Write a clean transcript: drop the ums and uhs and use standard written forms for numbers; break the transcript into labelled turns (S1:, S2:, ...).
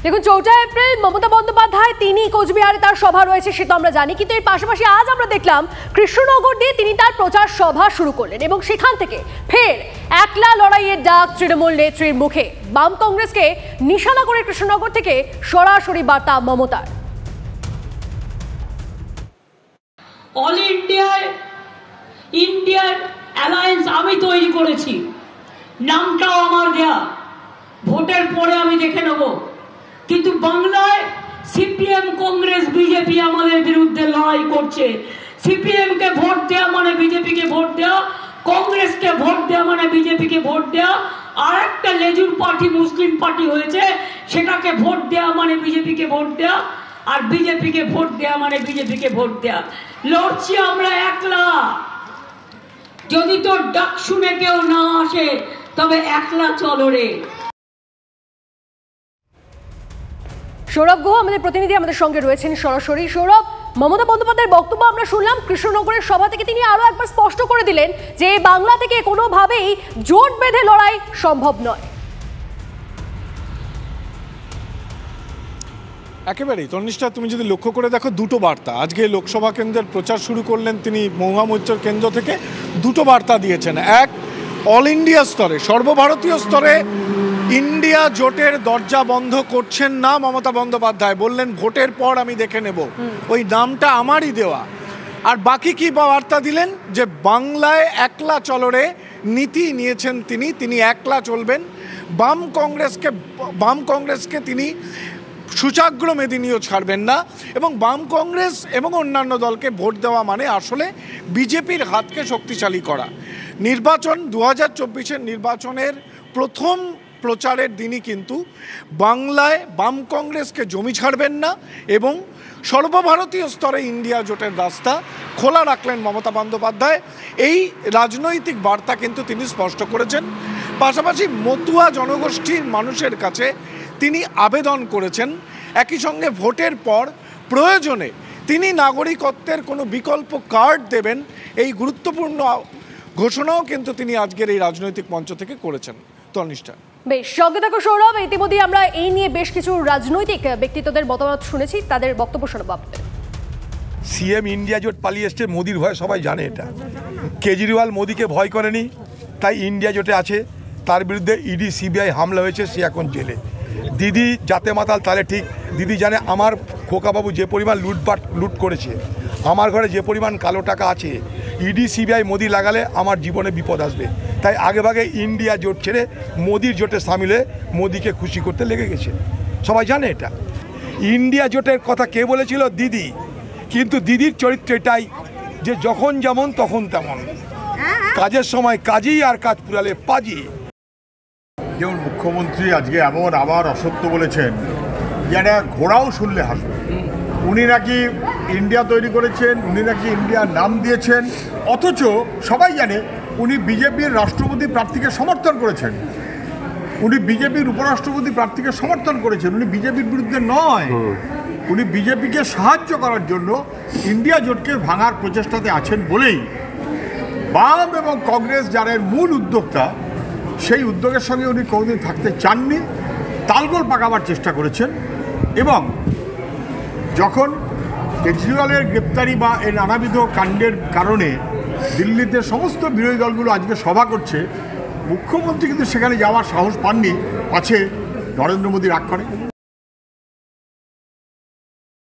S1: দেখুন 4 এপ্রিল মমতা বন্দ্যোপাধ্যায় তিনি কোচবিহারে তার সভা রয়েছে সে তো আমরা জানি, কিন্তু এর পাশাপাশি আজ আমরা দেখলাম কৃষ্ণনগর দিয়ে তিনি তার প্রচার সভা শুরু করলেন এবং সেখান থেকে ফের একলা লড়াইয়ের ডাক তৃণমূল নেত্রীর মুখে। বাম কংগ্রেসকে নিশানা করে কৃষ্ণনগর থেকে সরাসরি বার্তা মমতার।
S2: অল ইন্ডিয়ার অ্যালায়েন্স আমি তৈরি করেছি, নামটাও আমার দেয়া, ভোটের পরে আমি দেখে নেব। কিন্তু বাংলায় সিপিএম কংগ্রেস বিজেপি আমাদের বিরুদ্ধে লড়াই করছে। সিপিএম কে ভোট দেওয়া মানে বিজেপিকে ভোট দেওয়া, কংগ্রেসকে ভোট দেওয়া মানে বিজেপিকে ভোট দেওয়া, আর একটা লেজুর পার্টি মুসলিম পার্টি হয়েছে সেটাকে ভোট দেওয়া মানে বিজেপিকে ভোট দেওয়া, আর বিজেপিকে ভোট দেওয়া মানে বিজেপিকে ভোট দেওয়া। লড়ছি আমরা একলা। যদি তোর ডাক শুনে কেউ না আসে তবে একলা চলো রে।
S1: সৌরভ গুহ আমাদের প্রতিনিধি আমাদের সঙ্গে রয়েছেন সরাসরি। সৌরভ, মমতা বন্দ্যোপাধ্যায়ের বক্তব্য আমরা শুনলাম, কৃষ্ণনগরের সভা থেকে তিনি আরো একবার স্পষ্ট করে দিলেন যে বাংলা থেকে কোনোভাবেই জোট বেঁধে লড়াই সম্ভব নয়।
S3: একেবারেই তন্নিষ্ঠা, তুমি যদি লক্ষ্য করে দেখো দুটো বার্তা আজকে লোকসভা কেন্দ্রের প্রচার শুরু করলেন তিনি মহুয়া মৈত্র কেন্দ্র থেকে। দুটো বার্তা দিয়েছেন। এক, অল ইন্ডিয়া স্তরে সর্বভারতীয় স্তরে ইন্ডিয়া জোটের দরজা বন্ধ করছেন না মমতা বন্দ্যোপাধ্যায়, বললেন ভোটের পর আমি দেখে নেব, ওই নামটা আমারই দেওয়া। আর বাকি কি বার্তা দিলেন যে বাংলায় একলা চলরে নীতি নিয়েছেন তিনি একলা চলবেন। বাম কংগ্রেসকে তিনি সুচাগ্র মেদিনীও ছাড়বেন না, এবং বাম কংগ্রেস এবং অন্যান্য দলকে ভোট দেওয়া মানে আসলে বিজেপির হাতকে শক্তিশালী করা। নির্বাচন 2024-এর নির্বাচনের প্রথম প্রচারের দিনই কিন্তু বাংলায় বাম কংগ্রেসকে জমি ছাড়বেন না এবং সর্বভারতীয় স্তরে ইন্ডিয়া জোটের রাস্তা খোলা রাখলেন মমতা বন্দ্যোপাধ্যায়। এই রাজনৈতিক বার্তা কিন্তু তিনি স্পষ্ট করেছেন। পাশাপাশি মতুয়া জনগোষ্ঠীর মানুষের কাছে তিনি আবেদন করেছেন একই সঙ্গে ভোটের পর প্রয়োজনে তিনি নাগরিকত্বের কোনো বিকল্প কার্ড দেবেন, এই গুরুত্বপূর্ণ ঘোষণাও কিন্তু তিনি আজকের এই রাজনৈতিক মঞ্চ থেকে করেছেন। তনিষ্ঠা,
S1: বেশ সঙ্গে থাকো সৌরভ। ইতিমধ্যে আমরা এই নিয়ে বেশ কিছু রাজনৈতিক ব্যক্তিত্বদের মতামত শুনেছি, তাদের বক্তব্য শোনাবো আপনাদের।
S4: সিএম ইন্ডিয়া জোট পালিয়ে এসছে, মোদির ভয় সবাই জানে। এটা কেজরিওয়াল মোদিকে ভয় করেনি, তাই ইন্ডিয়া জোটে আছে। তার বিরুদ্ধে ইডি সিবিআই হামলা হয়েছে, সে এখন জেলে। দিদি যাতে মাতাল তাহলে ঠিক, দিদি জানে আমার খোকাবাবু যে পরিমাণ লুট করেছে, আমার ঘরে যে পরিমাণ কালো টাকা আছে, ইডি সিবিআই মোদি লাগালে আমার জীবনে বিপদ আসবে। তাই আগেভাগে ইন্ডিয়া জোট ছেড়ে মোদির জোটে সামিল হয়ে মোদিকে খুশি করতে লেগে গেছে, সবাই জানে এটা। ইন্ডিয়া জোটের কথা কে বলেছিল? দিদি। কিন্তু দিদির চরিত্র এটাই যে যখন যেমন তখন তেমন, কাজের সময় কাজই আর কাজ পুরালে পাজি।
S5: যেমন মুখ্যমন্ত্রী আজকে এমন আবার অসত্য বলেছেন যেটা ঘোড়াও শুনলে হাসবে। উনি নাকি ইন্ডিয়া তৈরি করেছেন, উনি নাকি ইন্ডিয়ার নাম দিয়েছেন, অথচ সবাই জানে উনি বিজেপির রাষ্ট্রপতি প্রার্থীকে সমর্থন করেছেন, উনি বিজেপির উপরাষ্ট্রপতি প্রার্থীকে সমর্থন করেছেন। উনি বিজেপির বিরুদ্ধে নয়, উনি বিজেপিকে সাহায্য করার জন্য ইন্ডিয়া জোটকে ভাঙার প্রচেষ্টাতে আছেন বলেই বাম এবং কংগ্রেস যারা মূল উদ্যোক্তা, সেই উদ্যোগের সঙ্গে উনি কোনোদিন থাকতে চাননি, তালগোল পাকাবার চেষ্টা করেছেন। এবং যখন কেজরিওয়ালের গ্রেপ্তারি বা এই নানাবিধ কাণ্ডের কারণে দিল্লিতে সমস্ত বিরোধী দলগুলো আজকে সভা করছে, মুখ্যমন্ত্রী কিন্তু সেখানে যাওয়ার সাহস পাননি, পাছে নরেন্দ্র মোদী রাগ করে।